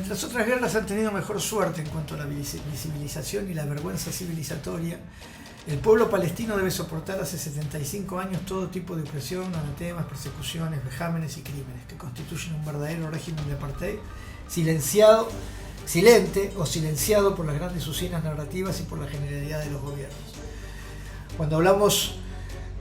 Mientras otras guerras han tenido mejor suerte en cuanto a la visibilización y la vergüenza civilizatoria, el pueblo palestino debe soportar hace 75 años todo tipo de opresión, anatemas, persecuciones, vejámenes y crímenes que constituyen un verdadero régimen de apartheid silente o silenciado por las grandes usinas narrativas y por la generalidad de los gobiernos. Cuando hablamos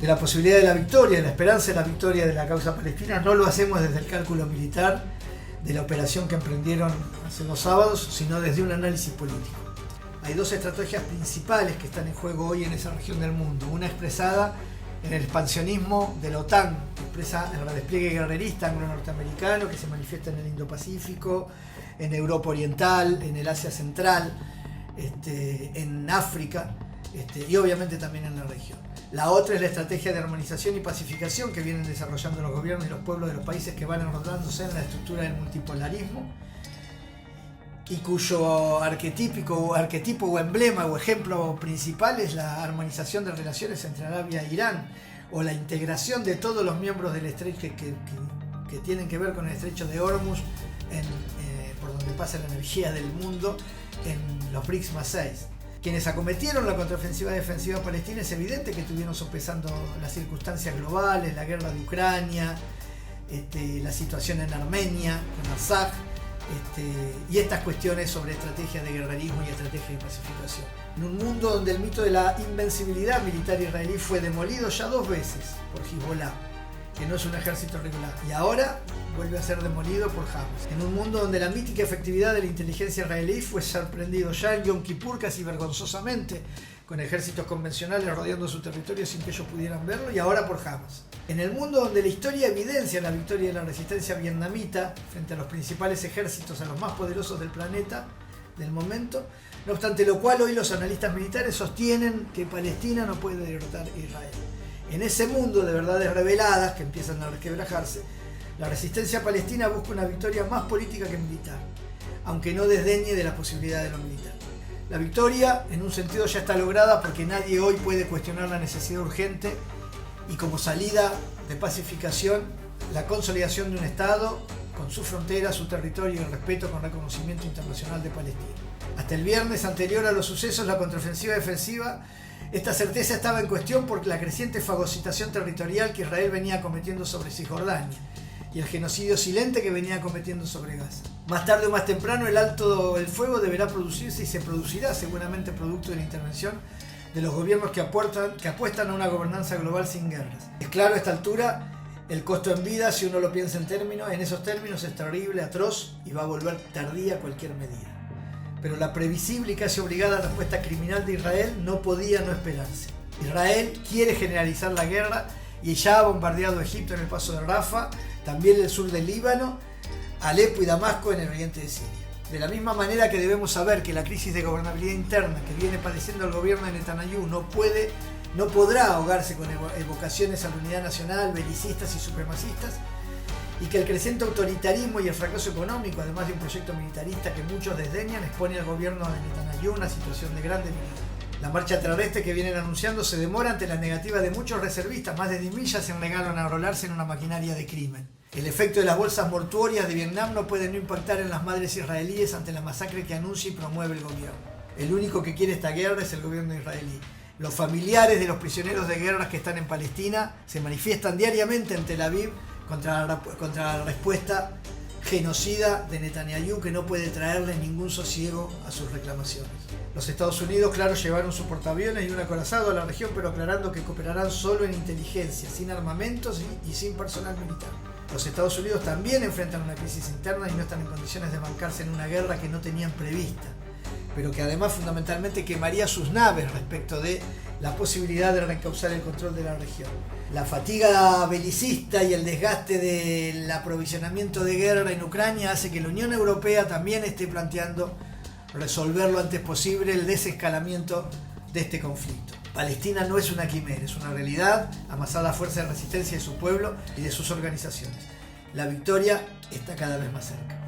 de la posibilidad de la victoria, de la esperanza de la victoria de la causa palestina, no lo hacemos desde el cálculo militar de la operación que emprendieron hace 2 sábados, sino desde un análisis político. Hay 2 estrategias principales que están en juego hoy en esa región del mundo. Una expresada en el expansionismo de la OTAN, que expresa el despliegue guerrerista anglo-norteamericano que se manifiesta en el Indo-Pacífico, en Europa Oriental, en el Asia Central, en África y obviamente también en la región. La otra es la estrategia de armonización y pacificación que vienen desarrollando los gobiernos y los pueblos de los países que van enrolándose en la estructura del multipolarismo y cuyo arquetipo o emblema o ejemplo principal es la armonización de relaciones entre Arabia e Irán, o la integración de todos los miembros del estrecho que tienen que ver con el estrecho de Hormuz, por donde pasa la energía del mundo, en los BRICS+6. Quienes acometieron la contraofensiva defensiva palestina, es evidente que estuvieron sopesando las circunstancias globales, la guerra de Ucrania, la situación en Armenia, con Assad, y estas cuestiones sobre estrategias de guerrerismo y estrategias de pacificación. En un mundo donde el mito de la invencibilidad militar israelí fue demolido ya 2 veces por Hezbollah, que no es un ejército regular, y ahora vuelve a ser demolido por Hamas. En un mundo donde la mítica efectividad de la inteligencia israelí fue sorprendido ya en Yom Kippur casi vergonzosamente, con ejércitos convencionales rodeando su territorio sin que ellos pudieran verlo, y ahora por Hamas. En el mundo donde la historia evidencia la victoria de la resistencia vietnamita frente a los principales ejércitos, a los más poderosos del planeta del momento, no obstante lo cual hoy los analistas militares sostienen que Palestina no puede derrotar a Israel. En ese mundo de verdades reveladas que empiezan a resquebrajarse, la resistencia palestina busca una victoria más política que militar, aunque no desdeñe de la posibilidad de lo militar. La victoria, en un sentido, ya está lograda porque nadie hoy puede cuestionar la necesidad urgente y como salida de pacificación, la consolidación de un Estado con su frontera, su territorio y el respeto con reconocimiento internacional de Palestina. Hasta el viernes anterior a los sucesos, la contraofensiva defensiva, esta certeza estaba en cuestión por la creciente fagocitación territorial que Israel venía cometiendo sobre Cisjordania y el genocidio silente que venía cometiendo sobre Gaza. Más tarde o más temprano el alto del fuego deberá producirse y se producirá seguramente producto de la intervención de los gobiernos que apuestan a una gobernanza global sin guerras. Es claro a esta altura, el costo en vida, si uno lo piensa en esos términos, es terrible, atroz y va a volver tardía cualquier medida. Pero la previsible y casi obligada respuesta criminal de Israel no podía no esperarse. Israel quiere generalizar la guerra y ya ha bombardeado Egipto en el paso de Rafah, también el sur del Líbano, Alepo y Damasco en el oriente de Siria. De la misma manera que debemos saber que la crisis de gobernabilidad interna que viene padeciendo el gobierno de Netanyahu no podrá ahogarse con evocaciones a la unidad nacional, belicistas y supremacistas, y que el creciente autoritarismo y el fracaso económico, además de un proyecto militarista que muchos desdeñan, expone al gobierno de Netanyahu una situación de gran debilidad. La marcha terrestre que vienen anunciando se demora ante la negativa de muchos reservistas. Más de 10.000 ya se negaron a enrolarse en una maquinaria de crimen. El efecto de las bolsas mortuorias de Vietnam no puede no impactar en las madres israelíes ante la masacre que anuncia y promueve el gobierno. El único que quiere esta guerra es el gobierno israelí. Los familiares de los prisioneros de guerra que están en Palestina se manifiestan diariamente en Tel Aviv contra la respuesta genocida de Netanyahu, que no puede traerle ningún sosiego a sus reclamaciones. Los Estados Unidos, claro, llevaron su portaaviones y un acorazado a la región, pero aclarando que cooperarán solo en inteligencia, sin armamentos y sin personal militar. Los Estados Unidos también enfrentan una crisis interna y no están en condiciones de bancarse en una guerra que no tenían prevista, pero que además fundamentalmente quemaría sus naves respecto de la posibilidad de reencauzar el control de la región. La fatiga belicista y el desgaste del aprovisionamiento de guerra en Ucrania hace que la Unión Europea también esté planteando resolver lo antes posible el desescalamiento de este conflicto. Palestina no es una quimera, es una realidad amasada a fuerza de resistencia de su pueblo y de sus organizaciones. La victoria está cada vez más cerca.